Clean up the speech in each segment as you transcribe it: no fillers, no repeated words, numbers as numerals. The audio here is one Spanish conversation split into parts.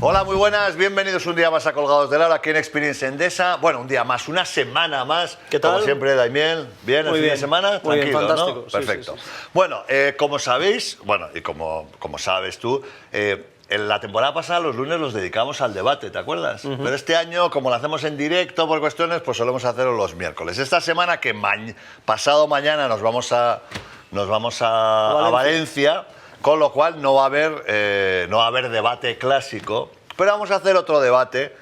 Hola, muy buenas, bienvenidos un día más a Colgados del Aro aquí en Experience Endesa. Bueno, un día más, una semana más. ¿Qué tal? Como siempre, Daimiel, ¿bien el fin de semana? Muy bien, Tranquilo, fantástico. ¿no? Sí, Perfecto. sí, sí. Bueno, como sabéis, y como sabes tú, en la temporada pasada los lunes los dedicamos al debate, ¿te acuerdas? Pero este año, como lo hacemos en directo por cuestiones, pues solemos hacerlo los miércoles. Esta semana, que pasado mañana nos vamos a Valencia, con lo cual no va a haber debate clásico, pero vamos a hacer otro debate,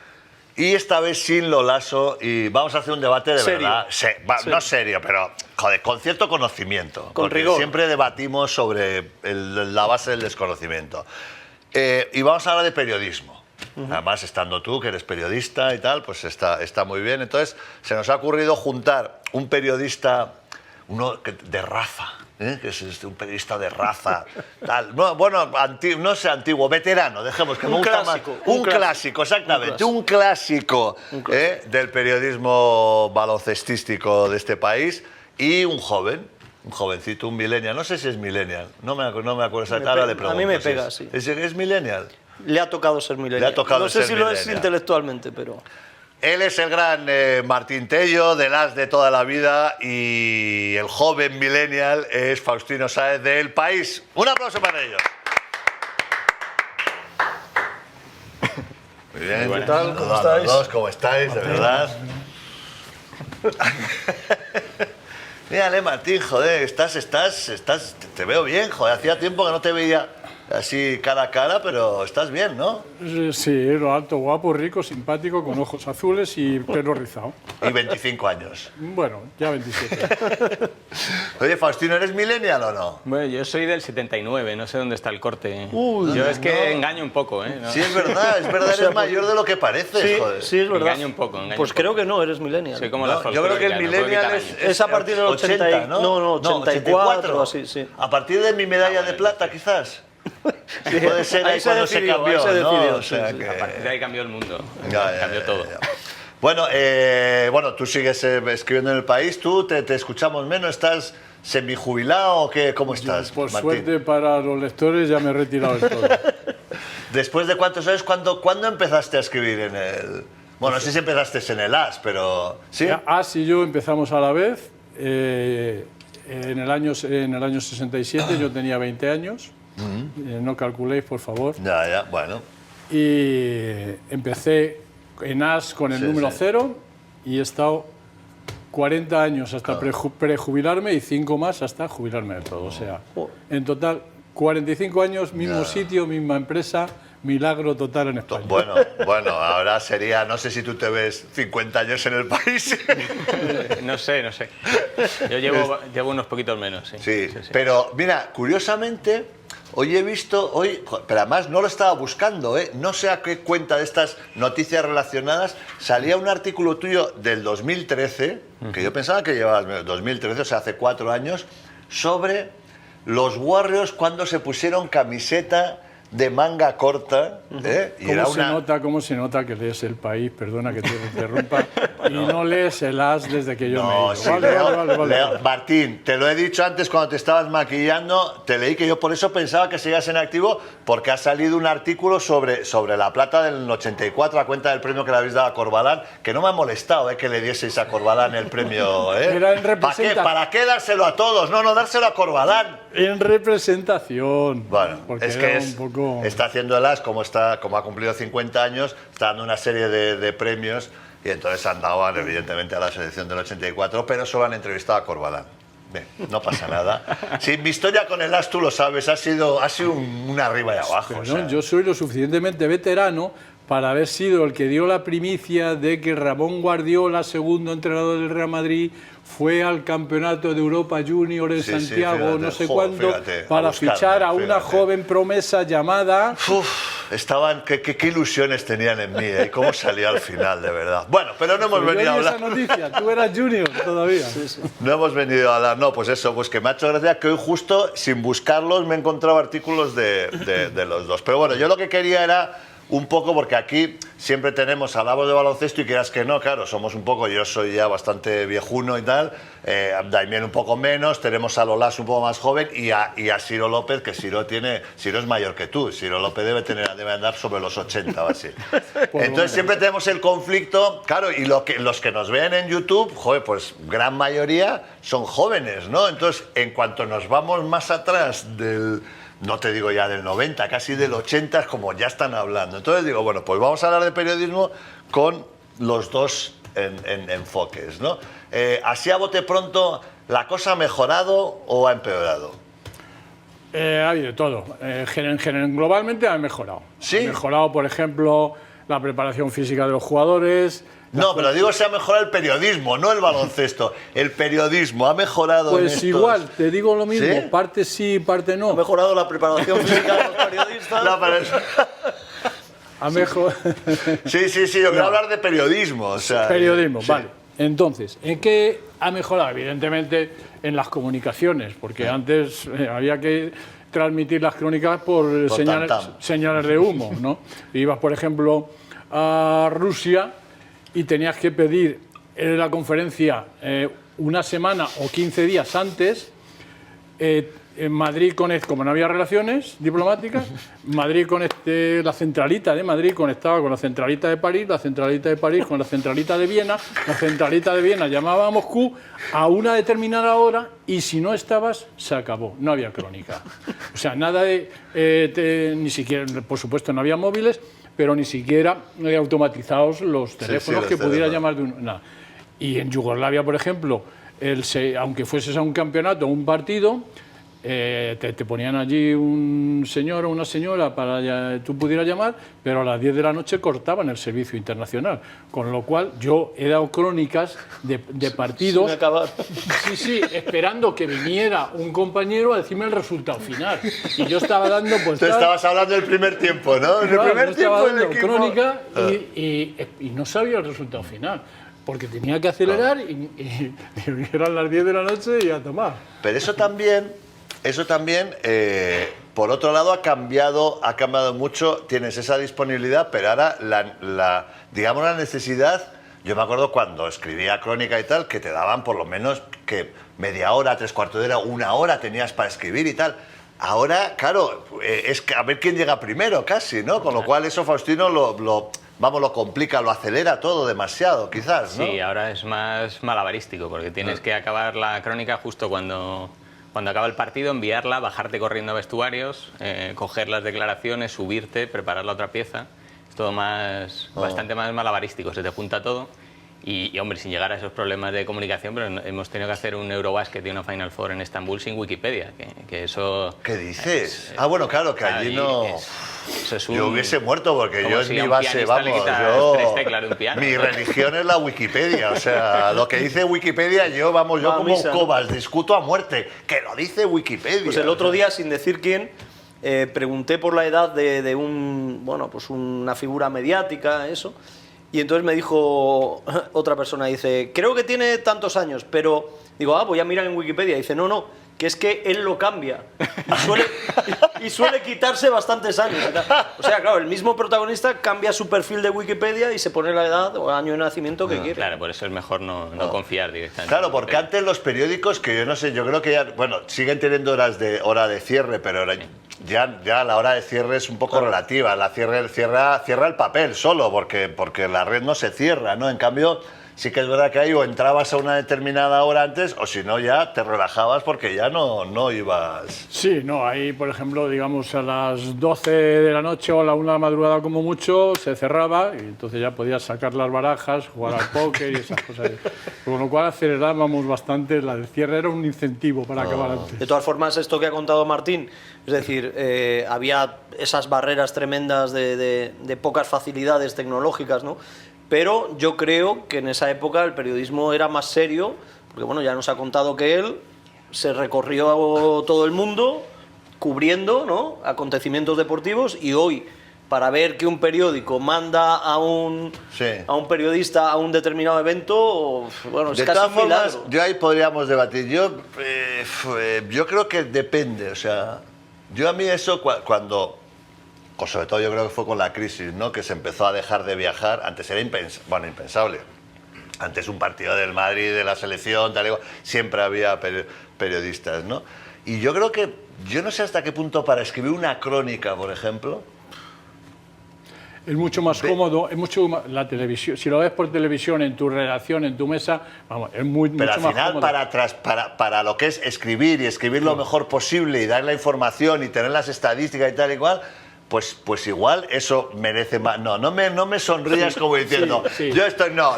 y esta vez sin Lo Lasso, y vamos a hacer un debate de Serio. verdad, no serio, pero joder, con cierto conocimiento, Con porque rigor. siempre debatimos sobre la base del desconocimiento. Y vamos a hablar de periodismo. Además, estando tú, que eres periodista y tal, pues está muy bien. Entonces, se nos ha ocurrido juntar un periodista, de raza, que es un periodista de raza, tal. No sé, antiguo, veterano, dejemos que me gusta más. Un clásico, exactamente, un clásico del periodismo baloncestístico de este país, y un jovencito, un millennial. No sé si es millennial, no me acuerdo exactamente. Ahora le pregunto. A mí me si pega, es, sí. ¿Es millennial? Le ha tocado ser millennial. Le ha tocado no sé ser si lo es millennial. intelectualmente, pero... Él es el gran Martín Tello, del As de toda la vida, y el joven millennial es Faustino Sáez, de El País. Un aplauso para ellos. Muy bien. ¿Qué tal? ¿Cómo Saludos a los estáis? dos, ¿cómo estáis? De verdad. Mírale, Martín, joder, te veo bien, joder, hacía tiempo que no te veía así cara a cara, pero estás bien, ¿no? Sí, lo alto, guapo, rico, simpático, con ojos azules y pelo rizado. Y 25 años. Bueno, ya 27. Oye, Faustino, ¿eres millennial o no? Bueno, yo soy del 79, no sé dónde está el corte. Uy, yo es que no. engaño un poco, ¿eh? No. Sí, es verdad, eres mayor de lo que pareces, Sí, joder. sí, es verdad. Engaño un poco. Pues creo que no, eres millennial. Soy como No, las yo creo que el folclóricas, no puedo millennial quitar años. Es a partir del 80, no, 84, así, sí. A partir de mi medalla de plata, quizás. Puede ser ahí Ahí se cuando se decidió, cambió, ahí se ¿no? decidió, O sea sí, sí. que- A partir de ahí cambió el mundo. Ya, Cambió todo. ya. Bueno, tú sigues escribiendo en El País, tú te escuchamos menos, ¿estás semijubilado o qué? ¿Cómo estás, Por Martín? suerte para los lectores ya me he retirado del todo. ¿Después de cuántos años, cuándo empezaste a escribir en el...? Bueno, no sé si empezaste en el As, pero... ¿Sí? As y yo empezamos a la vez. En el año 67 yo tenía 20 años. No calculéis, por favor. Ya, bueno. Y empecé en As con el Sí, número sí. 0 y he estado 40 años hasta prejubilarme y 5 más hasta jubilarme de todo. O sea, en total 45 años, mismo sitio, misma empresa, milagro total en España. Bueno, ahora sería... No sé si tú te ves 50 años en El País. No sé. Yo llevo unos poquitos menos, sí. Sí, pero mira, curiosamente, hoy he visto, pero además no lo estaba buscando, no sé a qué cuenta de estas noticias relacionadas, salía un artículo tuyo del 2013, que yo pensaba que llevabas 2013, o sea, hace 4 años, sobre los Warriors cuando se pusieron camiseta de manga corta. Y era ¿Cómo se nota que lees El País? Perdona que te interrumpa. Y no lees el As desde que yo me he No, ido. sí, Vale. Leo, Martín, te lo he dicho antes cuando te estabas maquillando, te leí que yo por eso pensaba que seguías en activo, porque ha salido un artículo sobre la plata del 84 a cuenta del premio que le habéis dado a Corbalán, que no me ha molestado que le dieseis a Corbalán el premio. Era en ¿Para qué dárselo a todos? No, dárselo a Corbalán. En representación. Bueno, porque es que era un poco... está haciendo el As, como ha cumplido 50 años, está dando una serie de premios, y entonces han dado evidentemente a la selección del 84, pero solo han entrevistado a Corbalán. Bien, no pasa nada. Sí, mi historia con el As, tú lo sabes, ha sido un arriba y abajo. Pero o sea. no, yo soy lo suficientemente veterano para haber sido el que dio la primicia de que Ramón Guardiola, segundo entrenador del Real Madrid, fue al Campeonato de Europa Junior en Sí, Santiago, fíjate, no sé joder, cuándo, fíjate, a para buscarlo, fichar a una fíjate. joven promesa llamada... Qué ilusiones tenían en mí, y cómo salió al final, de verdad. Bueno, pero no hemos Pero yo venido a oí esa hablar. noticia, tú eras junior todavía. No hemos venido a hablar, no, pues eso, pues que me ha hecho gracia que hoy justo, sin buscarlos, me he encontrado artículos de los dos. Pero bueno, yo lo que quería era un poco porque aquí siempre hablamos de baloncesto y quieras que no, claro, somos un poco, yo soy ya bastante viejuno y tal, Daimiel un poco menos, tenemos a Lolás un poco más joven y a Ciro López, que Ciro es mayor que tú, Ciro López debe andar sobre los 80 o así. Entonces siempre tenemos el conflicto, claro, y los que nos ven en YouTube, joder, pues gran mayoría son jóvenes, ¿no? Entonces, en cuanto nos vamos más atrás no te digo ya del 90, casi del 80, es como ya están hablando. Entonces digo, bueno, pues vamos a hablar de periodismo con los dos enfoques, ¿no? Así a bote pronto, ¿la cosa ha mejorado o ha empeorado? Ha habido todo. Globalmente ha mejorado. ¿Sí? Ha mejorado, por ejemplo, la preparación física de los jugadores. No, pero digo, se ha mejorado el periodismo, no el baloncesto. El periodismo ha mejorado. Pues igual, te digo lo mismo, ¿Sí? parte sí, parte no. Ha mejorado la preparación física de los periodistas. No, pero eso... Ha mejorado. Sí, yo quiero hablar de periodismo. O sea, Periodismo, sí. vale. Entonces, ¿en qué ha mejorado? Evidentemente en las comunicaciones, porque antes había que transmitir las crónicas por señales de humo, ¿no? Ibas, por ejemplo, a Rusia y tenías que pedir la conferencia una semana o 15 días antes. En Madrid, como no había relaciones diplomáticas, Madrid la centralita de Madrid conectaba con la centralita de París, la centralita de París con la centralita de Viena, la centralita de Viena llamaba a Moscú a una determinada hora y si no estabas, se acabó, no había crónica. O sea, nada ni siquiera, por supuesto, no había móviles, pero ni siquiera automatizados los teléfonos que pudiera llamar de nada. Y en Yugoslavia, por ejemplo, aunque fueses a un campeonato o un partido, te ponían allí un señor o una señora para que tú pudieras llamar, pero a las 10 de la noche cortaban el servicio internacional. Con lo cual yo he dado crónicas de partidos. Sin acabar. Sí, esperando que viniera un compañero a decirme el resultado final. Y yo estaba dando... pues Tú estabas hablando del primer tiempo, ¿no? Claro, El primer yo tiempo estaba del dando equipo. crónica y no sabía el resultado final. Porque tenía que acelerar y eran las 10 de la noche y a tomar. Pero eso también, por otro lado, ha cambiado mucho. Tienes esa disponibilidad, pero ahora digamos la necesidad. Yo me acuerdo cuando escribía crónica y tal, que te daban por lo menos que media hora, 3/4 de hora, 1 hora tenías para escribir y tal. Ahora, claro, es a ver quién llega primero, casi, ¿no? Con lo cual eso, Faustino, lo complica, lo acelera todo demasiado, quizás, ¿no? Sí, ahora es más malabarístico, porque tienes que acabar la crónica justo cuando acaba el partido, enviarla, bajarte corriendo a vestuarios, coger las declaraciones, subirte, preparar la otra pieza. Es todo bastante más malabarístico, se te junta todo. Y, hombre, sin llegar a esos problemas de comunicación, pero hemos tenido que hacer un Eurobasket y una Final Four en Estambul sin Wikipedia, que eso... ¿Qué dices? Bueno, claro, que allí no... Eso es yo hubiese muerto porque yo si en a mi un base, pianista le vamos, quitas 3 teclas de un piano. mi religión es la Wikipedia, o sea, lo que dice Wikipedia, yo como misa, Cobas, discuto a muerte, que lo dice Wikipedia. Pues el otro día, sin decir quién, pregunté por la edad de una figura mediática, eso, y entonces me dijo otra persona, dice, creo que tiene tantos años, pero digo, voy a mirar en Wikipedia, dice, no, que es que él lo cambia y suele quitarse bastantes años. O sea, claro, el mismo protagonista cambia su perfil de Wikipedia y se pone la edad o año de nacimiento que quiere. Claro, por eso es mejor no confiar directamente. Claro, porque antes los periódicos, que yo no sé, yo creo que ya, bueno, siguen teniendo hora de cierre, pero ya la hora de cierre es un poco relativa. La cierra el papel solo, porque la red no se cierra, ¿no? En cambio, sí que es verdad que ahí o entrabas a una determinada hora antes, o si no ya te relajabas porque ya no ibas... Sí, no, ahí, por ejemplo, digamos a las 12 de la noche o a la 1 de la madrugada como mucho, se cerraba y entonces ya podías sacar las barajas, jugar al póker y esas cosas. Con lo cual acelerábamos bastante, la del cierre era un incentivo para acabar antes. De todas formas, esto que ha contado Martín, es decir, había esas barreras tremendas de pocas facilidades tecnológicas, ¿no? Pero yo creo que en esa época el periodismo era más serio, porque bueno, ya nos ha contado que él se recorrió todo el mundo cubriendo, ¿no?, acontecimientos deportivos, y hoy, para ver que un periódico manda a un periodista a un determinado evento, bueno, es casi un milagro. Yo ahí podríamos debatir. Yo creo que depende, o sea, yo a mí eso cuando sobre todo yo creo que fue con la crisis, ¿no? Que se empezó a dejar de viajar. Antes era impensable. Antes un partido del Madrid, de la selección, tal y cual, siempre había periodistas, ¿no? Y yo creo que, yo no sé hasta qué punto para escribir una crónica, por ejemplo... Es mucho más cómodo, es mucho más, la televisión, si lo ves por televisión, en tu redacción, en tu mesa, vamos, es mucho más cómodo. Pero al final, para lo que es escribir y escribir lo mejor posible y dar la información y tener las estadísticas y tal y cual, pues igual eso merece más. No me sonrías como diciendo, yo estoy, no.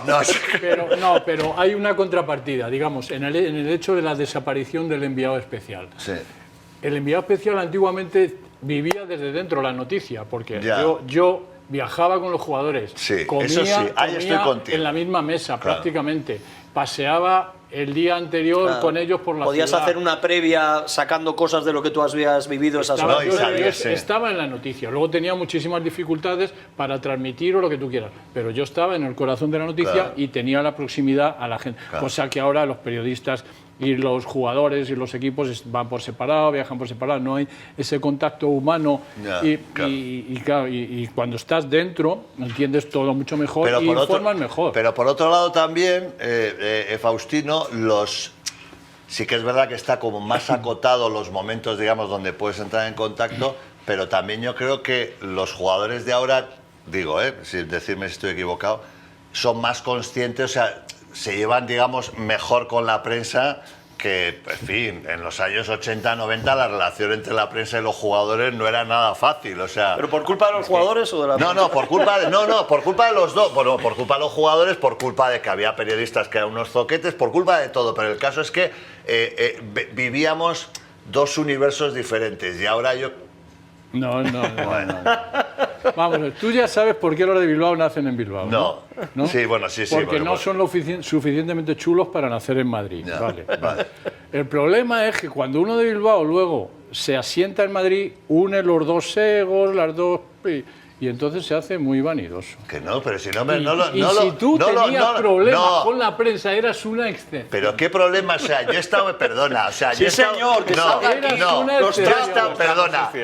Pero hay una contrapartida, digamos, en el hecho de la desaparición del enviado especial. Sí. El enviado especial antiguamente vivía desde dentro la noticia, porque Ya. yo viajaba con los jugadores, Sí, comía, eso sí, ahí estoy contigo. en la misma mesa, Claro. prácticamente, paseaba el día anterior con ellos por la Podías ciudad. hacer una previa sacando cosas de lo que tú habías vivido esas Estaba, horas. No, y sabías, estaba en la noticia, luego tenía muchísimas dificultades para transmitir o lo que tú quieras, pero yo estaba en el corazón de la noticia Claro. y tenía la proximidad a la gente, Claro. cosa que ahora los periodistas y los jugadores y los equipos van por separado, viajan por separado, no hay ese contacto humano Ya, claro. y cuando estás dentro entiendes todo mucho mejor y por informas mejor. Pero por otro lado también, Faustino, sí que es verdad que está como más acotado los momentos, digamos, donde puedes entrar en contacto, pero también yo creo que los jugadores de ahora, digo, sin decirme si estoy equivocado, son más conscientes, o sea, se llevan, digamos, mejor con la prensa que, en fin, en los años 80, 90 la relación entre la prensa y los jugadores no era nada fácil, o sea... ¿Pero por culpa de los jugadores o de la No, por culpa de los dos. Bueno, por culpa de los jugadores, por culpa de que había periodistas que eran unos zoquetes, por culpa de todo. Pero el caso es que vivíamos dos universos diferentes y ahora yo... No. Vamos, tú ya sabes por qué los de Bilbao nacen en Bilbao. No. Sí, bueno, sí. Porque no son suficientemente chulos para nacer en Madrid. Ya, Vale. vale. El problema es que cuando uno de Bilbao luego se asienta en Madrid, une los dos egos, las dos... Y entonces se hace muy vanidoso. Que no, pero si no Si tú tenías problemas con la prensa, eras una excepción. Pero qué problema, o sea, yo he estado, perdona, o sea, Sí, yo he estado, señor, que salga aquí.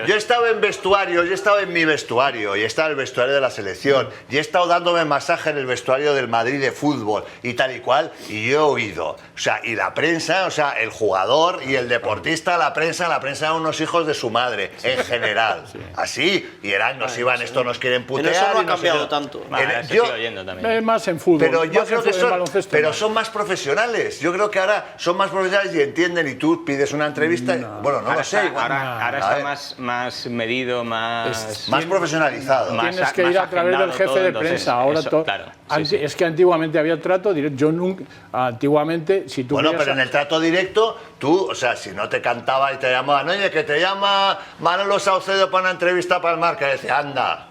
Yo he estado en vestuario, yo he estado en mi vestuario, y he estado en el vestuario de la selección, y he estado dándome masaje en el vestuario del Madrid de fútbol, y tal y cual, y yo he oído, o sea, y la prensa, o sea, el jugador y el deportista, la prensa eran unos hijos de su madre, en general, así, y nos iban, esto nos quieren putear. En eso no ha y sé cambiado qué. tanto. Vale, se sigue oyendo también. Es más en fútbol. Pero yo más creo que en baloncesto, más. son más profesionales. Yo creo que ahora son más profesionales y entienden. Y tú pides una entrevista. Bueno, no Ahora lo sé. ahora está más medido, más profesionalizado. más- Tienes que ir a través del agendado jefe todo, de entonces, prensa. Ahora eso, claro, sí. Es que antiguamente había trato directo. Yo nunca. Antiguamente, si tú. Bueno, querías pero en el trato directo, tú, o sea, si no te cantaba y te llamaban, oye, que te llama Manolo Saucedo para una entrevista para el Marca, y decía, anda,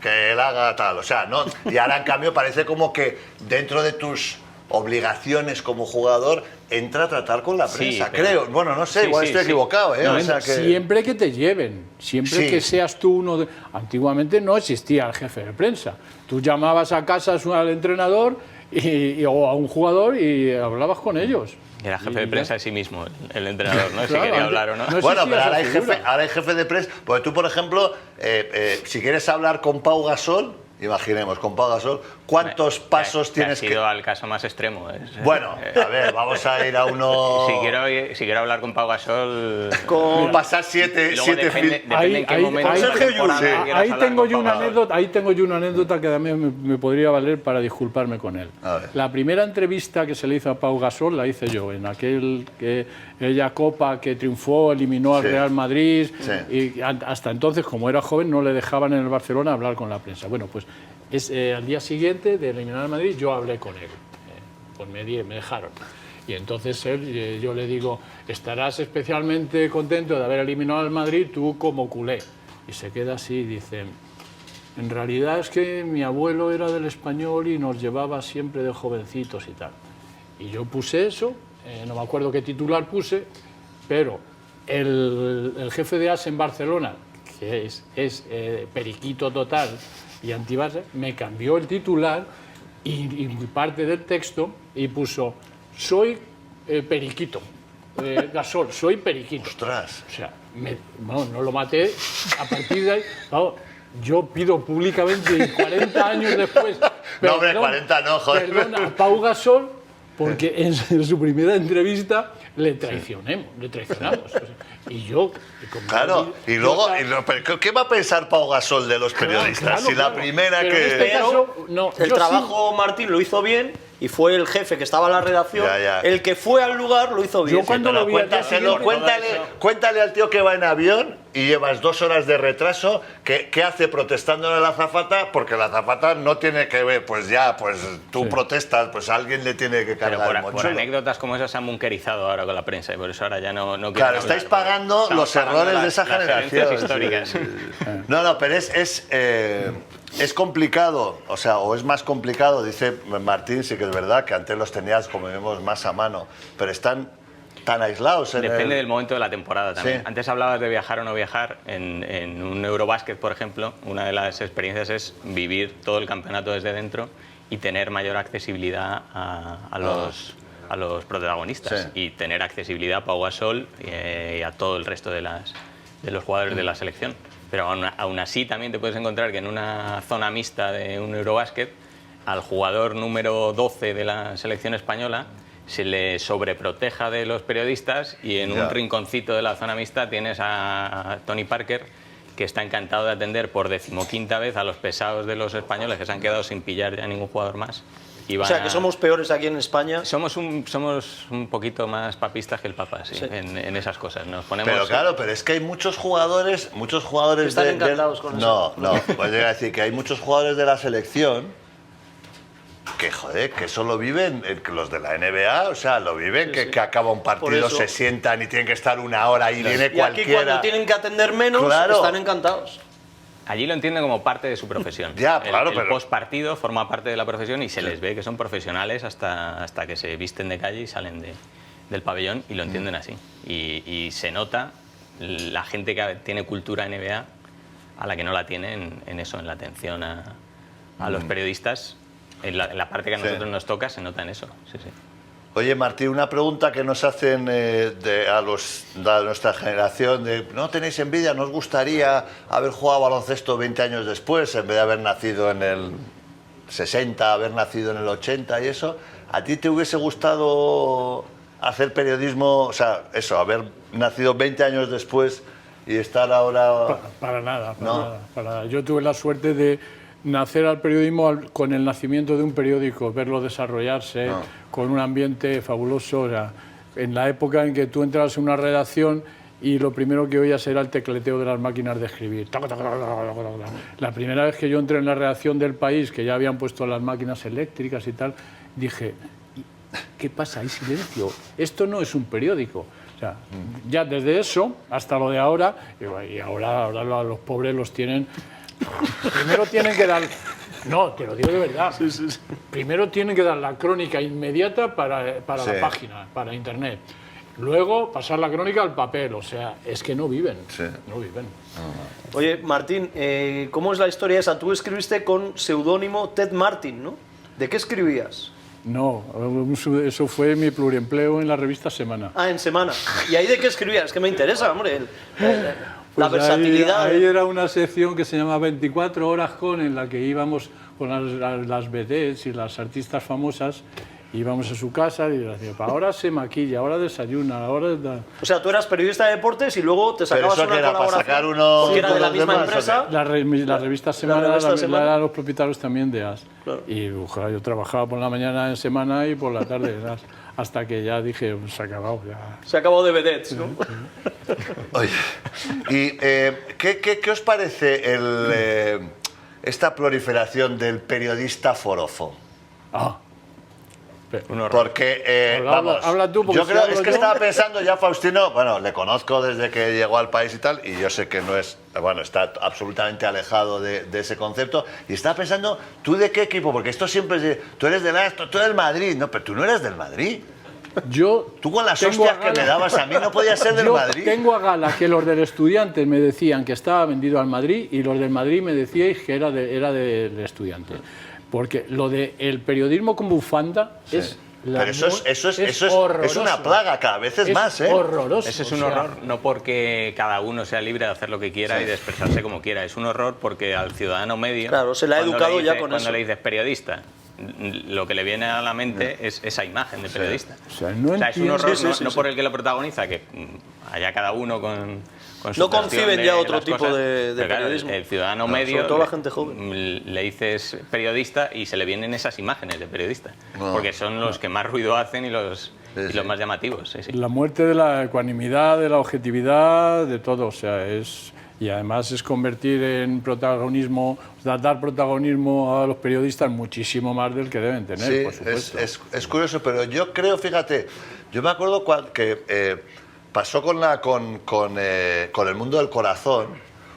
que él haga tal, o sea, ¿no? Y ahora, en cambio, parece como que dentro de tus obligaciones como jugador entra a tratar con la Sí, prensa, pero- creo. Bueno, no sé, Sí, igual sí, estoy sí. equivocado, ¿eh? No, O sea que... Siempre que te lleven, siempre Sí. que seas tú uno de... Antiguamente no existía el jefe de prensa. Tú llamabas a casa al entrenador o a un jugador y hablabas con ellos. Era jefe Y de ya. prensa de sí mismo, el entrenador, ¿no? Si Claro, quería antes- hablar o no. no Bueno, existía pero esa figura. ahora hay jefe de prensa. Porque tú, por ejemplo, si quieres hablar con Pau Gasol, imaginemos, con Pau Gasol, ¿cuántos pasos que tienes has ido al caso más extremo. Bueno, a ver, vamos a ir a uno... Si quiero hablar con Pau Gasol... Con... Pasar siete Luego depende en qué momento de la Sergio temporada Llull, quieras Ahí hablar tengo con yo Pau una Gasol. anécdota, ahí tengo yo una anécdota que también me podría valer para disculparme con él. A ver. La primera entrevista que se le hizo a Pau Gasol la hice yo, en aquella Copa que triunfó, eliminó al Sí. Real Madrid, Sí. y hasta entonces, como era joven, no le dejaban en el Barcelona hablar con la prensa. Bueno, pues al día siguiente de eliminar al Madrid yo hablé con él, pues me dejaron. Y entonces yo le digo, estarás especialmente contento de haber eliminado al Madrid tú como culé. Y se queda así y dice, en realidad es que mi abuelo era del Español y nos llevaba siempre de jovencitos y tal. Y yo puse eso, no me acuerdo qué titular puse, pero el jefe de AS en Barcelona, que es periquito total y antibarça, me cambió el titular y parte del texto y puso, soy periquito. Gasol, soy periquito. Ostras. O sea, no lo maté. A partir de ahí, claro, yo pido públicamente y 40 años después. No, hombre, 40 no, joder. Perdón a Pau Gasol, porque en su primera entrevista le traicionamos. O sea, y yo. Claro, y luego, pero ¿qué va a pensar Pau Gasol de los periodistas? Si la primera Pero en que. este caso, no, El yo trabajo Martín lo hizo bien y fue el jefe que estaba en la redacción, Ya. el que fue al lugar lo hizo bien. Yo cuando Pero lo vi al día cuéntaselo, siguiente, cuéntale al tío que va en avión y llevas 2 horas de retraso, ¿qué hace protestándole a la azafata? Porque la azafata no tiene que ver, pues ya, pues tú protestas, pues alguien le tiene que Pero cargar el por mochuelo. anécdotas como esas se han bunkerizado ahora con la prensa y por eso ahora ya no quieren Claro, hablar. estáis pagando Estamos los pagando errores de esa las herencias generación. históricas. Sí. No, pero es complicado, o sea, o es más complicado, dice Martín, sí que es verdad que antes los tenías, como vemos, más a mano, pero están tan aislados. Depende del momento de la temporada también. Sí. Antes hablabas de viajar o no viajar. En un Eurobásquet, por ejemplo, una de las experiencias es vivir todo el campeonato desde dentro y tener mayor accesibilidad a los protagonistas. Sí. Y tener accesibilidad a Pau Gasol y a todo el resto de los jugadores de la selección. Pero aún así también te puedes encontrar que en una zona mixta de un Eurobásquet, al jugador número 12 de la selección española se le sobreproteja de los periodistas y en un rinconcito de la zona mixta tienes a Tony Parker, que está encantado de atender por 15ª vez a los pesados de los españoles que se han quedado sin pillar ya ningún jugador más. Y O sea, que somos peores aquí en España. somos un poquito más papistas que el Papa, sí, Sí. En esas cosas. Nos ponemos... Pero claro, pero es que hay muchos jugadores Están encantados con eso. No, pues llega a decir que hay muchos jugadores de la selección que, joder, que eso lo viven los de la NBA, o sea, lo viven, que acaba un partido, eso. se sientan y tienen que estar 1 hora y viene Y aquí cualquiera. cuando tienen que atender menos, Claro. están encantados. Allí lo entienden como parte de su profesión. Ya, claro, el pero- postpartido forma parte de la profesión y se les ve que son profesionales hasta que se visten de calle y salen del pabellón y lo entienden así. Y se nota la gente que tiene cultura NBA a la que no la tiene en eso, en la atención a los periodistas. En la parte que a nosotros nos toca se nota en eso. Sí, sí. Oye, Martín, una pregunta que nos hacen a nuestra generación, ¿no tenéis envidia? ¿No os gustaría haber jugado baloncesto 20 años después, en vez de haber nacido en el 60, haber nacido en el 80 y eso? ¿A ti te hubiese gustado hacer periodismo, o sea, eso, haber nacido 20 años después y estar ahora...? Para nada, No. para nada. Yo tuve la suerte de nacer al periodismo con el nacimiento de un periódico, verlo desarrollarse, con un ambiente fabuloso. O sea, en la época en que tú entrabas en una redacción y lo primero que oías era el tecleteo de las máquinas de escribir. La primera vez que yo entré en la redacción del País, que ya habían puesto las máquinas eléctricas y tal, dije, ¿qué pasa? Hay silencio. Esto no es un periódico. O sea, ya desde eso hasta lo de ahora, y ahora los pobres los tienen... Primero tienen que dar... No, te lo digo de verdad. Primero tienen que dar la crónica inmediata para Sí. la página, para internet. Luego pasar la crónica al papel. O sea, es que no viven. Sí. No viven. Oye, Martín, ¿cómo es la historia esa? Tú escribiste con seudónimo Ted Martin, ¿no? ¿De qué escribías? No, eso fue mi pluriempleo en la revista Semana. Ah, en Semana. ¿Y ahí de qué escribías? Es que me interesa, hombre. La Pues versatilidad. Ahí era una sección que se llama 24 horas en la que íbamos con las vedettes y las artistas famosas, íbamos a su casa y decía, ahora se maquilla, ahora desayuna, ahora... O sea, tú eras periodista de deportes y luego te Pero sacabas eso una que era para colaboración. sacar uno porque era de la con los misma demás, empresa. ¿o qué? La revista Semana, revista Semana. eran los propietarios también de AS. Claro. Y ojalá, yo trabajaba por la mañana en Semana y por la tarde en AS, hasta que ya dije, se ha acabado. Ya. Se acabó de vedettes, ¿no? Oye, ¿y qué os parece esta proliferación del periodista forofo? Ah, Un horror. Porque, habla tú, porque yo si creo, hablo es que yo- estaba pensando ya Faustino, bueno, le conozco desde que llegó al país y tal, y yo sé que no es, bueno, está absolutamente alejado de ese concepto, y estaba pensando, ¿tú de qué equipo? Porque esto siempre es de, tú eres tú eres del Madrid, no, pero tú no eres del Madrid. yo Tú con las tengo hostias a que Gala- me dabas a mí no podías ser del Yo Madrid. tengo a gala que los del Estudiante me decían que estaba vendido al Madrid y los del Madrid me decíais que era del Estudiante. Porque lo del periodismo con bufanda es Pero eso es horroroso. una plaga, cada vez es más, ¿eh? Horroroso. Ese es un o sea, horror, no porque cada uno sea libre de hacer lo que quiera y de expresarse como quiera. Es un horror porque al ciudadano medio... Claro, se le ha cuando educado le ya dice- con Cuando eso. le dices periodista, lo que le viene a la mente es esa imagen de periodista. O sea, no es un entiendo- horror, Sí, sí, no sí. por el que lo protagoniza, que allá cada uno con su No versión conciben de ya otro las tipo cosas. de Pero claro, periodismo. el ciudadano Claro, medio, sobre todo la gente joven. le dices periodista y se le vienen esas imágenes de periodista, No. porque son los que más ruido hacen y los Sí. más llamativos. Sí, sí. La muerte de la ecuanimidad, de la objetividad, de todo. O sea, y además es convertir en protagonismo, dar protagonismo a los periodistas muchísimo más del que deben tener, Sí, por supuesto. es curioso, pero yo creo, fíjate, yo me acuerdo que pasó con el mundo del corazón.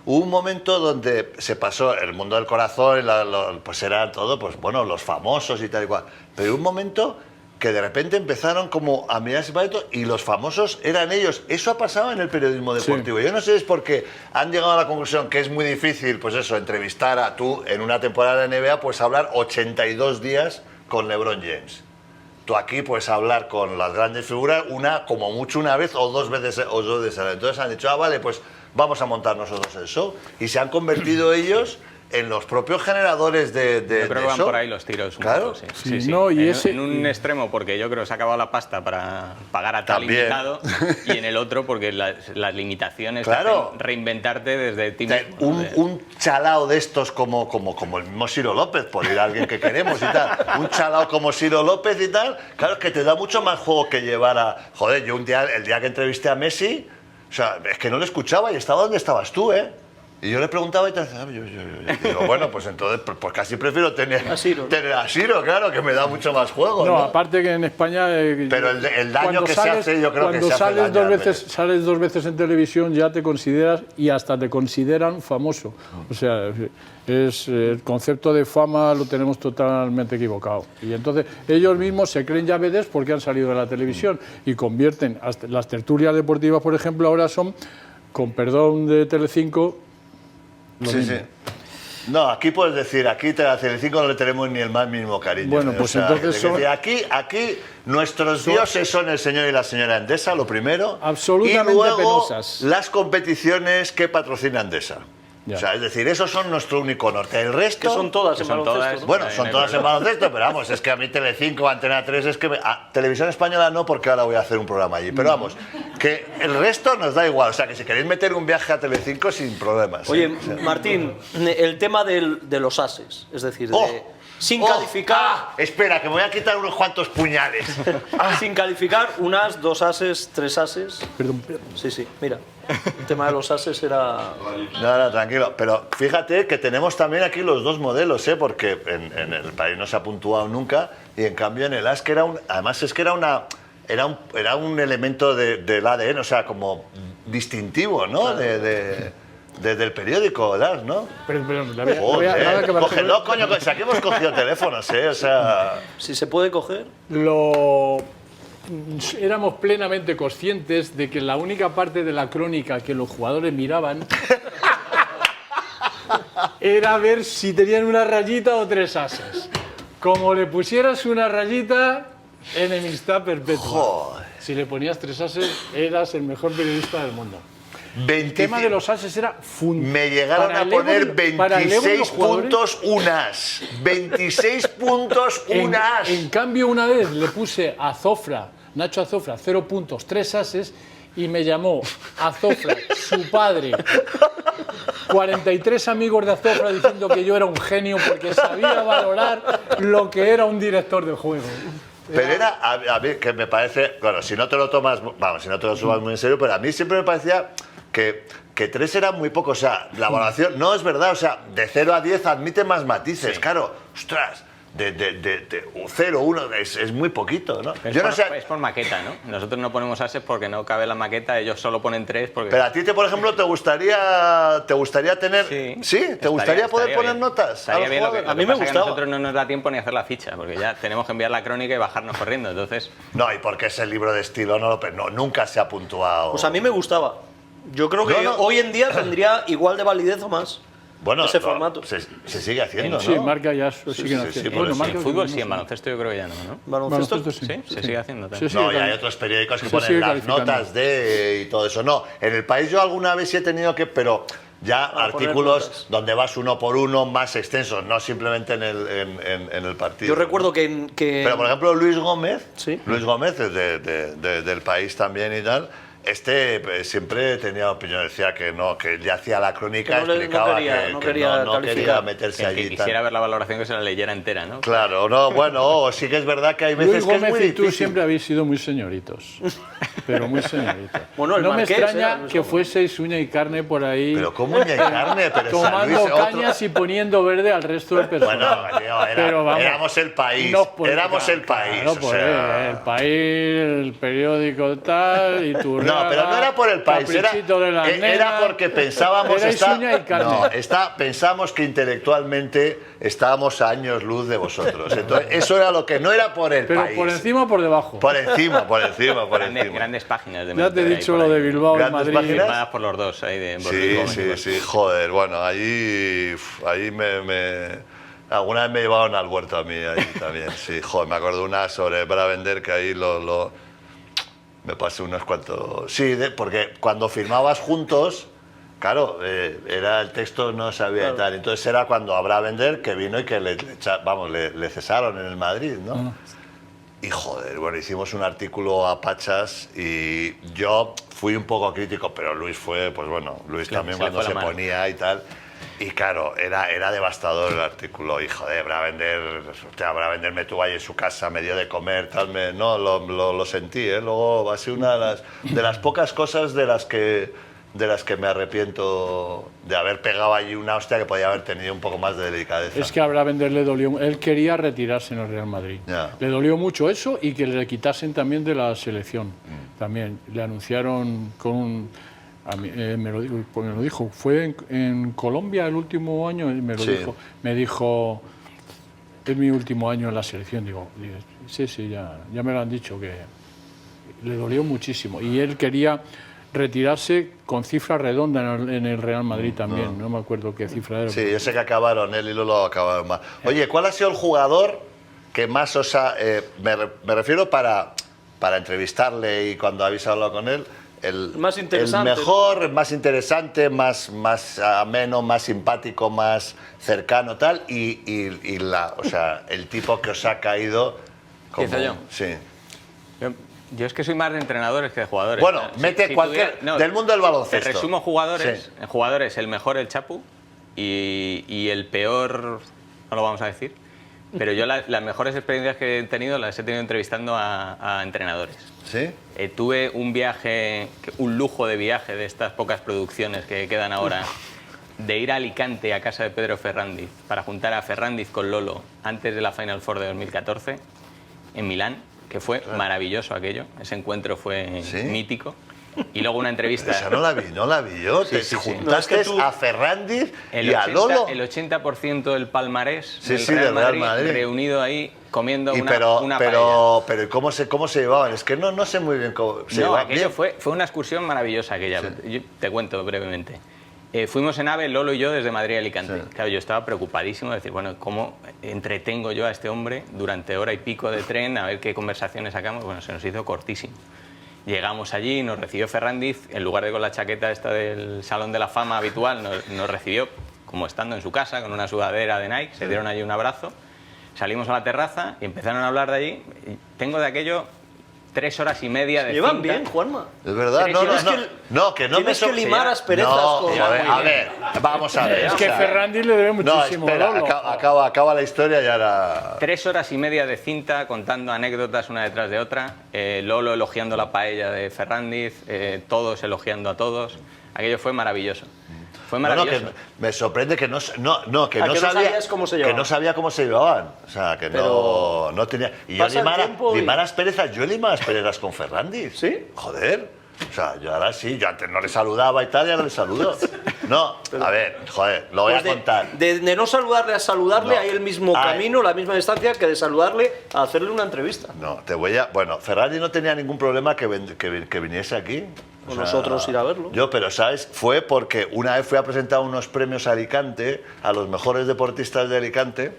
Hubo un momento donde se pasó el mundo del corazón, pues era todo, pues bueno, los famosos y tal y cual. Pero hubo un momento que de repente empezaron como a mirarse para esto y los famosos eran ellos. Eso ha pasado en el periodismo deportivo. Yo no sé si es porque han llegado a la conclusión que es muy difícil, pues eso, entrevistar a tú en una temporada de NBA, pues hablar 82 días con LeBron James. Tú aquí puedes hablar con las grandes figuras como mucho una vez o dos veces al año. Entonces han dicho, vale, pues vamos a montar nosotros el show. Y se han convertido ellos en los propios generadores de Yo creo que van show. por ahí los tiros un Claro. poco, Sí, no, y en un extremo porque yo creo que se ha acabado la pasta para pagar a tal También. invitado y en el otro porque las limitaciones te Claro. hacen reinventarte desde ti mismo. Un chalao de estos como el mismo Ciro López, por ir a alguien que queremos y tal. Un chalao como Ciro López y tal, claro, es que te da mucho más juego que llevar a... Joder, yo el día que entrevisté a Messi, o sea, es que no lo escuchaba y estaba donde estabas tú, ¿eh? Y yo le preguntaba y te decía, yo digo, bueno, pues entonces pues casi prefiero tener A Ciro. tener a Ciro, claro, que me da mucho más juego, No, ¿no? aparte que en España... Pero el daño cuando que se hace, yo creo que cuando se hace sales daño, sales dos veces en televisión ya te consideras y hasta te consideran famoso. O sea, el concepto de fama lo tenemos totalmente equivocado. Y entonces ellos mismos se creen ya vedettes porque han salido de la televisión y convierten... Las tertulias deportivas, por ejemplo, ahora son, con perdón de Telecinco... Sí, sí. No, aquí puedes decir, aquí a Telecinco no le tenemos ni el más mínimo cariño. Bueno, pues entonces que son- decir, aquí nuestros dioses son el señor y la señora Endesa, lo primero. Absolutamente y luego penosas. las competiciones que patrocina Endesa. Ya. O sea, es decir, esos son nuestro único norte. El resto... Que son todas Que en son baloncesto, todas. ¿no? Bueno, No son hay todas en problema. baloncesto, pero vamos, es que a mí Telecinco, Antena 3, es que... Televisión Española no, porque ahora voy a hacer un programa allí. Pero vamos, que el resto nos da igual. O sea, que si queréis meter un viaje a Telecinco, sin problemas. Oye, ¿eh? O sea, Martín, el tema de los ases, es decir, ¡Oh! sin ¡Oh! calificar... ¡Ah! Espera, que me voy a quitar unos cuantos puñales. Sin calificar, un as, dos ases, tres ases. Perdón, Sí, sí, mira. El tema de los ases era... No, tranquilo. Pero fíjate que tenemos también aquí los dos modelos, ¿eh? Porque en el país no se ha puntuado nunca y en cambio en el AS, que era además es que era un elemento del ADN, o sea, como distintivo, ¿no? Del periódico, el AS, ¿no? perdón, Joder, cógelo, coño, que aquí hemos cogido teléfonos, ¿eh? O sea... Si se puede coger... Éramos plenamente conscientes de que la única parte de la crónica que los jugadores miraban era ver si tenían una rayita o tres ases. Como le pusieras una rayita, enemistad perpetua. Joder. Si le ponías tres ases, eras el mejor periodista del mundo. El 25 tema de los ases era fundamental. Me llegaron a poner 26 puntos un as. 26 puntos un as. En cambio, una vez le puse a Azofra, Nacho Azofra, 0 puntos, 3 ases, y me llamó Azofra, su padre, 43 amigos de Azofra diciendo que yo era un genio porque sabía valorar lo que era un director de juego. Pero era, a mí, que me parece, bueno, si no te lo tomas, vamos, si no te lo tomas muy en serio, pero a mí siempre me parecía que 3 era muy poco, o sea, la valoración, no es verdad, o sea, de 0 a 10 admite más matices, Sí. claro, ostras, de 0, 1 es muy poquito, ¿no? Es, Yo no sé, es por maqueta, ¿no? Nosotros no ponemos ases porque no cabe la maqueta, ellos solo ponen 3 porque... pero a ti, por ejemplo, ¿te gustaría tener, ¿Te gustaría poder poner bien. notas? a Estaría los bien, lo que, jugadores? lo A mí que me pasa es que gustaba. a nosotros no nos da tiempo ni hacer la ficha, porque ya tenemos que enviar la crónica y bajarnos corriendo, entonces... No, y porque ese libro de estilo no, nunca se ha puntuado. Pues a mí me gustaba. Yo creo que No, no. hoy en día tendría igual de validez o más. Bueno, ese formato. se sigue haciendo, ¿no? Sí, Marca ya lo siguen sí, haciendo. por Bueno, eso. Marca En fútbol no sí, en sé. baloncesto yo creo que ya no, ¿no? ¿Baloncesto? Sí. Se sigue haciendo también. Sí, No, y hay claro. otros periódicos que Se sigue ponen las calificando. notas de y todo eso. No, en El País yo alguna vez sí he tenido que, pero ya poner artículos notas. donde vas uno por uno más extensos, no simplemente en el partido. Yo recuerdo que Pero por ejemplo Luis Gómez, Sí. Luis Gómez es del País también y tal. Siempre tenía opinión, decía que no, que ya hacía la crónica, Que no explicaba no que quería no quería calificar. meterse El allí. que y tal. quisiera ver la valoración que se la leyera entera, ¿no? Claro, no, bueno, sí que es verdad que hay veces Luis que es Gómez muy y tú difícil. siempre habéis sido muy señoritos, pero muy señoritos. Bueno, el no me Marqués era extraña Luis que Gómez. fueseis uña y carne por ahí, Pero cómo ni hay carne, pero tomando San Luis, cañas y poniendo verde al resto del personal. Bueno, tío, Pero vamos, éramos el país, no puede- éramos el país. claro, o pues, sea. el país, el periódico tal, y tu No, pero no era por el país, era de las nenas. porque pensábamos Erais uña y carne. pensamos que intelectualmente estábamos a años luz de vosotros. Entonces, eso era lo que no era por el Pero país. por encima o por debajo. Por encima, por encima. Grandes páginas de Ya te he meter ahí dicho por lo ahí. de Bilbao y Grandes Madrid. páginas. Firmadas por los dos ahí de por Sí, Luis Gómez, sí, igual. sí, joder, bueno, ahí alguna vez me llevaron al huerto a mí ahí también, sí, joder, me acuerdo una sobre Bravender que ahí me pasé unos cuantos... Sí, porque cuando firmabas juntos, claro, era el texto no sabía y tal, entonces era cuando a Bravender que vino y que le cesaron en el Madrid, ¿no? Y joder, bueno, hicimos un artículo a pachas y yo fui un poco crítico, pero Luis fue, pues bueno, Luis también se le cuando fue la se mano. ponía y tal. Y claro, era devastador el artículo. Y joder, Bravender me tuvo ahí en su casa, me dio de comer, tal, lo sentí, ¿eh? Luego ha sido una de las pocas cosas de las que me arrepiento de haber pegado allí una hostia que podía haber tenido un poco más de delicadeza. Es que a Bravender le dolió. Él quería retirarse en el Real Madrid. Ya. Le dolió mucho eso y que le quitasen también de la selección. También le anunciaron con un. Me lo dijo. Fue en Colombia el último año. Me lo Sí. dijo. Me dijo. Es mi último año en la selección. Digo, sí, ya me lo han dicho que le dolió muchísimo y él quería retirarse con cifra redonda en el Real Madrid también. No me acuerdo qué cifra era. Sí, yo sé que acabaron, él y Lolo acabaron más. Oye, ¿cuál ha sido el jugador que más os ha... me refiero para entrevistarle y cuando habéis hablado con él, el Más interesante, el mejor, más interesante, más ameno, más simpático, más cercano, tal, o sea, el tipo que os ha caído... ¿Empiezo yo? Sí. Yo es que soy más de entrenadores que de jugadores. Bueno, Si- mete si cualquier... tuviera- no, del mundo del baloncesto. Te resumo jugadores. Sí. En jugadores, el mejor el Chapu y el peor, no lo vamos a decir. Pero yo las mejores experiencias que he tenido las he tenido entrevistando a entrenadores. ¿Sí? Tuve un viaje, un lujo de viaje de estas pocas producciones que quedan ahora, de ir a Alicante a casa de Pedro Ferrandiz para juntar a Ferrandiz con Lolo antes de la Final Four de 2014 en Milán, que fue maravilloso aquello. Ese encuentro fue ¿Sí? mítico. Y luego una entrevista. Esa no la vi yo. Te sí, sí. juntaste No, es que tú- a Ferrandiz El y a 80%, Lolo. el 80% del palmarés Sí, del sí, Real del Real Madrid, Madrid. reunido ahí comiendo Y una paella. pero ¿y cómo se llevaban? Es que no sé muy bien cómo se No, llevaban. aquello Bien. fue una excursión maravillosa aquella. Yo te cuento brevemente. Fuimos en AVE, Lolo y yo, desde Madrid a Alicante. Sí. Claro, yo estaba preocupadísimo de decir, bueno, ¿cómo entretengo yo a este hombre durante hora y pico de tren a ver qué conversaciones sacamos? Bueno, se nos hizo cortísimo. Llegamos allí, nos recibió Ferrandiz, en lugar de con la chaqueta esta del Salón de la Fama habitual, nos recibió como estando en su casa, con una sudadera de Nike, se dieron allí un abrazo, salimos a la terraza y empezaron a hablar de allí. Tengo de aquello 3 horas y media de Llevan cinta. bien, Juanma. Es verdad, Pero no, tienes no, que- no, que no me Tienes que limar no, asperezas con... joder, muy a bien. ver, vamos a ver. Es o que sea, Ferrandiz le debe No, muchísimo espera, a Lolo. acaba la historia y ahora... 3 horas y media de cinta contando anécdotas una detrás de otra. Lolo elogiando la paella de Ferrandiz, todos elogiando a todos. Aquello fue maravilloso. Fue No, maravilloso. que me sorprende que no que no sabías cómo se que llevaban. no sabía cómo se llevaban. O sea, que Pero no tenía... Y yo pasa el tiempo y- limar asperezas, yo limaba asperezas con Ferrandiz. ¿Sí? Joder. O sea, yo ahora sí, yo antes no le saludaba y tal, y ahora le saludo. No, a ver, joder, lo voy Pues a contar. de no saludarle a saludarle No. hay el mismo Ay. camino, la misma distancia que de saludarle a hacerle una entrevista. No, te voy a... Bueno, Ferrari no tenía ningún problema que viniese aquí. O nosotros ir a verlo. Yo, pero ¿sabes? Fue porque una vez fui a presentar unos premios a Alicante, a los mejores deportistas de Alicante,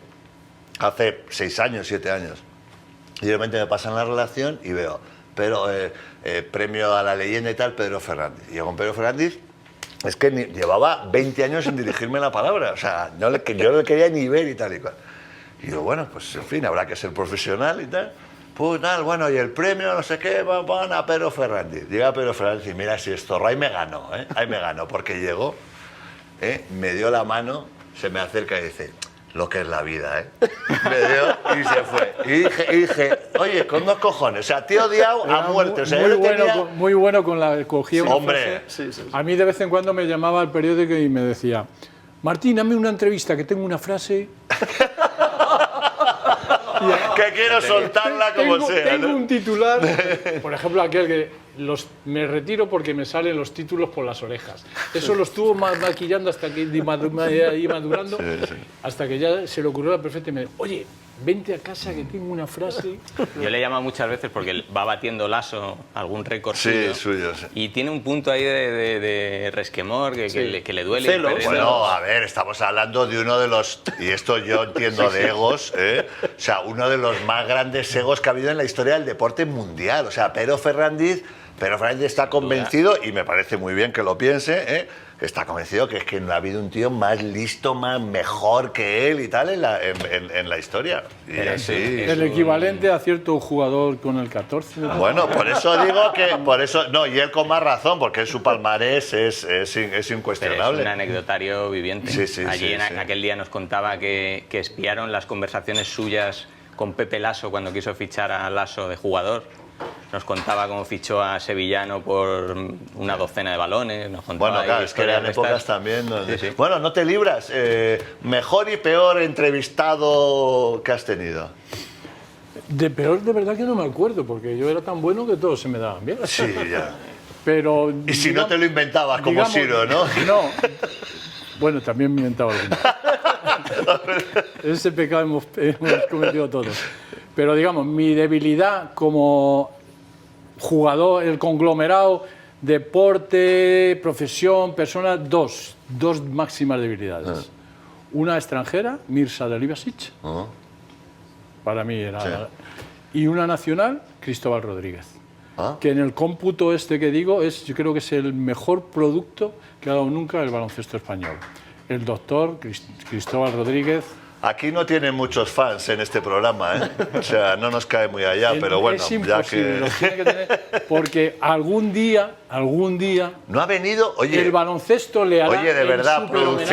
hace 6 años, 7 años. Y de repente me pasan la relación y veo, pero premio a la leyenda y tal, Pedro Fernández. Y yo con Pedro Fernández, es que llevaba 20 años sin dirigirme la palabra. O sea, yo no le quería ni ver y tal y cual. Y digo, bueno, pues en fin, habrá que ser profesional y tal. Pues tal, bueno, y el premio, no sé qué, van a Pedro Fernández. Llega Pedro Fernández y mira si esto, ahí me ganó, ahí me ganó, porque llegó, me dio la mano, se me acerca y dice, lo que es la vida, Me dio y se fue. Y dije, oye, con 2 cojones, o sea, te he odiado a muerte. O sea, muy, yo bueno, tenía... muy bueno con la cogía una hombre. frase. Sí. A mí de vez en cuando me llamaba al periódico y me decía, Martín, dame una entrevista, que tengo una frase... que quiero soltarla como sea. Tengo ¿no? un titular, por ejemplo, aquel que me retiro porque me salen los títulos por las orejas. Eso lo estuvo maquillando hasta que iba madurando, hasta que ya se le ocurrió la perfecta y me dijo, oye, vente a casa que tengo una frase. Yo le llamo muchas veces porque va batiendo Lasso algún récord Sí, suyo. sí. Y tiene un punto ahí de resquemor que le duele. Celos. perder- Bueno, a ver, estamos hablando de uno de los, y esto yo entiendo de egos, o sea, uno de los más grandes egos que ha habido en la historia del deporte mundial. O sea, Pedro Fernández está convencido, y me parece muy bien que lo piense, está convencido que es que no ha habido un tío más listo, más mejor que él y tal en la historia. Y Pero así. El equivalente a cierto jugador con el 14. Bueno, por eso digo que, y él con más razón, porque su palmarés es Pero es incuestionable. un anecdotario viviente. Sí, Allí sí. aquel día nos contaba que espiaron las conversaciones suyas con Pepe Lasso cuando quiso fichar a Lasso de jugador. Nos contaba cómo fichó a Sevillano por una docena de balones. Nos contaba Bueno, claro, ahí es que eran historias de épocas estas. también donde... Sí. Bueno, no te libras. Mejor y peor entrevistado que has tenido. De peor, de verdad que no me acuerdo, porque yo era tan bueno que todos se me daban bien. Sí, ya. Pero, Y si no te lo inventabas como digamos, Siro, ¿no? No. Bueno, también me inventaba alguno. Ese pecado hemos cometido todos. Pero digamos, mi debilidad como jugador, el conglomerado, deporte, profesión, persona, dos máximas debilidades. Una extranjera, Mirza Delibasic, para mí era... Sí. Y una nacional, Cristóbal Rodríguez. Ah. Que en el cómputo este que digo, yo creo que es el mejor producto que ha dado nunca el baloncesto español. El doctor Cristóbal Rodríguez. Aquí no tiene muchos fans en este programa, O sea, no nos cae muy allá, pero bueno, es ya imposible, los que... tiene que tener, porque algún día, No ha venido, oye... el baloncesto le hará Oye, de el verdad, superhomenaje.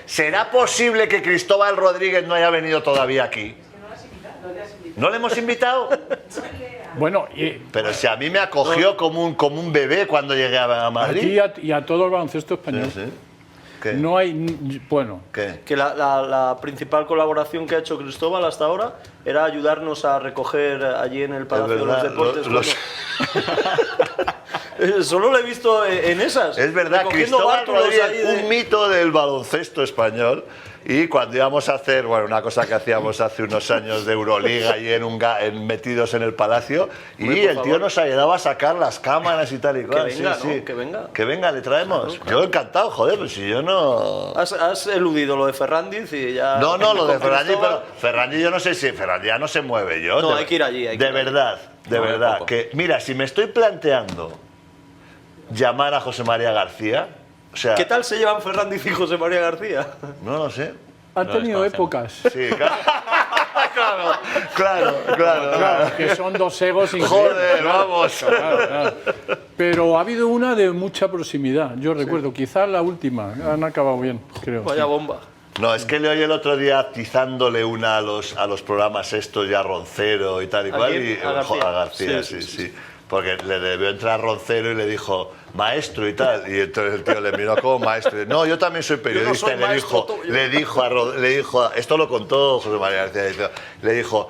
¿será posible que Cristóbal Rodríguez no haya venido todavía aquí? ¿No le hemos invitado? Bueno, Pero si a mí me acogió como un bebé cuando llegué a Madrid. aquí y a todo el baloncesto español. Sí. ¿Qué? No hay, bueno, ¿Qué? Que la principal colaboración que ha hecho Cristóbal hasta ahora era ayudarnos a recoger allí en el Palacio de los verdad, Deportes. los- Solo lo he visto en esas. Es verdad, recogiendo Cristóbal bártulos Rodríguez, ahí de- un mito del baloncesto español. Y cuando íbamos a hacer, bueno, una cosa que hacíamos hace unos años de Euroliga y metidos en el Palacio, Hombre, y por el tío favor. nos ayudaba a sacar las cámaras y tal y cual. venga, sí, ¿no? sí. Que venga. Que venga, le traemos. Claro. Yo encantado, joder, pues si yo no... Has eludido lo de Ferrandiz y ya... No, lo de con Ferrandi, Cristóbal- pero Ferrandi yo no sé si Ferrandi ya no se mueve yo. No, hay que ir allí, hay que de ir allí. verdad, de No, verdad. poco. Que, mira, si me estoy planteando llamar a José María García, o sea, ¿Qué tal se llevan Ferrandiz y José María García? no lo sé. han No tenido les épocas. Sí, claro. Que son dos egos increíbles. Joder, vamos. Claro. Pero ha habido una de mucha proximidad. Yo recuerdo, quizás la última. Han acabado bien, creo. Vaya sí. bomba. No, es que le oí el otro día atizándole una a los programas estos ya Roncero y tal y ¿A cual. quién? Y, A García. a García, sí. Porque le debió entrar Roncero y le dijo, maestro y tal. Y entonces el tío le miró como maestro. Y, no, yo también soy periodista. soy Y le maestro dijo, tuyo. esto lo contó José María García. Le dijo,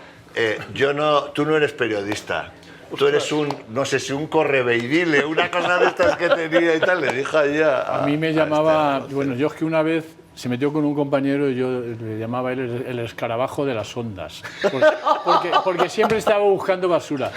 tú no eres periodista. Tú eres no sé si un correveidile, una cosa de estas que tenía y tal. Le dijo allá. A mí me llamaba, bueno, yo es que una vez se metió con un compañero y yo le llamaba a él el escarabajo de las ondas, porque siempre estaba buscando basura.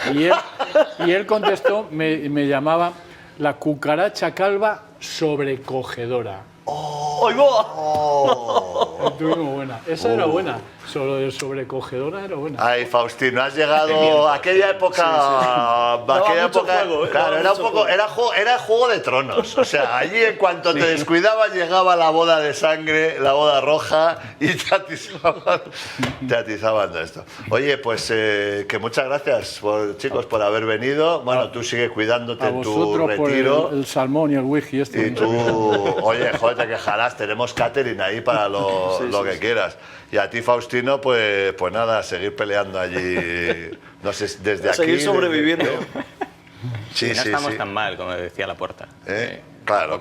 Y él contestó, me llamaba La cucaracha calva sobrecogedora. ¡Ay, va! Estuvimos buena. Esa era buena. Solo de sobrecogedora era buena. Ay, Faustino, has llegado a aquella época. Aquella mucho época juego, claro, daba era un mucho poco, era Juego de Tronos. O sea, allí en cuanto te descuidabas llegaba la boda de sangre, la boda roja y te atizaban de esto. Oye, pues que muchas gracias, chicos, por haber venido. Bueno, tú sigue cuidándote A en tu vosotros por retiro. el salmón y el whisky este. Y tú, oye, joder, te quejarás, tenemos catering ahí para lo que quieras. Y a ti, Faustino, pues nada, a seguir peleando allí, no sé, desde aquí. Seguir sobreviviendo. Sí, no sí, estamos sí. tan mal, como decía Laporta. Claro.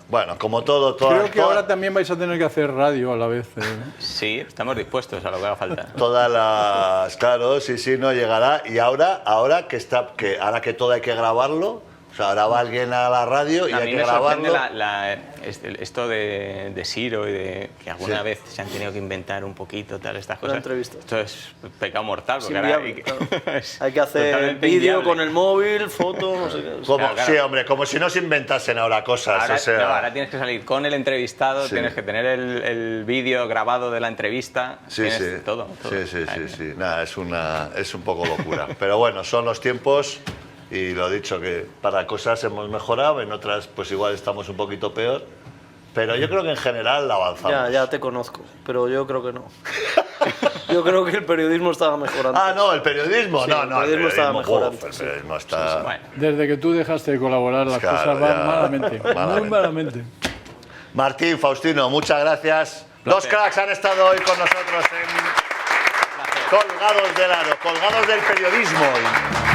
Bueno, como todo. Creo que ahora también vais a tener que hacer radio a la vez. Sí, estamos dispuestos a lo que haga falta. Todas las. Claro, sí, no llegará. Y ahora que todo hay que grabarlo. O sea, ahora va alguien a la radio y A hay mí que me sorprende grabarlo. esto de Siro y de que alguna vez se han tenido que inventar un poquito tal estas cosas. entrevista. Esto es pecado mortal. Es Porque ahora inviable, hay que, claro. es Hay que hacer totalmente vídeo inviable. con el móvil, foto, no sé qué. Como, Claro. Sí, hombre, como si no se inventasen ahora cosas. Ahora, o sea, no, ahora tienes que salir con el entrevistado, Sí. tienes que tener el vídeo grabado de la entrevista, tienes todo. Sí. Nada, es un poco locura. Pero bueno, son los tiempos y lo dicho, que para cosas hemos mejorado, en otras pues igual estamos un poquito peor. Pero yo creo que en general avanzamos. Ya te conozco, pero yo creo que no. Yo creo que el periodismo estaba mejorando. Ah, no, el periodismo. Sí, no, el no, periodismo estaba mejor uf, antes, el periodismo está... Bueno, Desde que tú dejaste de colaborar, las Claro, cosas van ya. malamente. Malamente. Muy malamente. Martín, Faustino, muchas gracias. Dos cracks han estado hoy con nosotros en Colgados del Aro, colgados del periodismo.